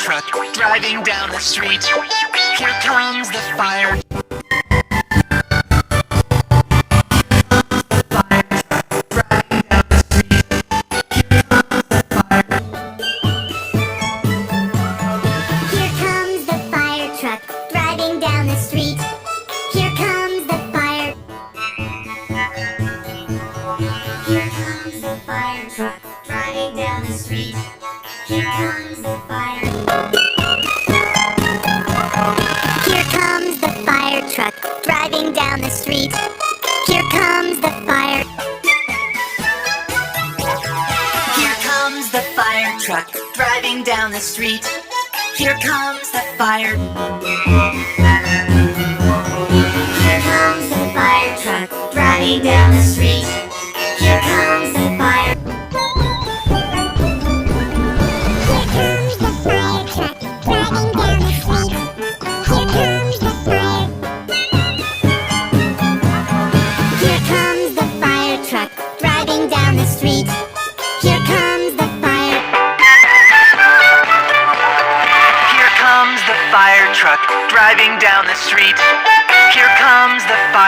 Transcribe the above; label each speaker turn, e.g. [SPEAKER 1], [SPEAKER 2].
[SPEAKER 1] truck driving down the street. Here comes the fire.
[SPEAKER 2] Driving down the street. Here comes the fire. Here comes the fire truck driving down the street. Here comes the fire. Here comes the fire truck driving down the street. Here comes the fire.
[SPEAKER 1] Here comes the fire truck driving down the street. Here comes the fire.
[SPEAKER 2] Here comes the fire truck driving down the street. Here comes the fire. Here comes the fire truck driving down the street. Here comes the fire. Here comes the fire truck driving down the street. Here comes the fire.
[SPEAKER 1] Here comes the fire truck driving down the street. Here comes the fire.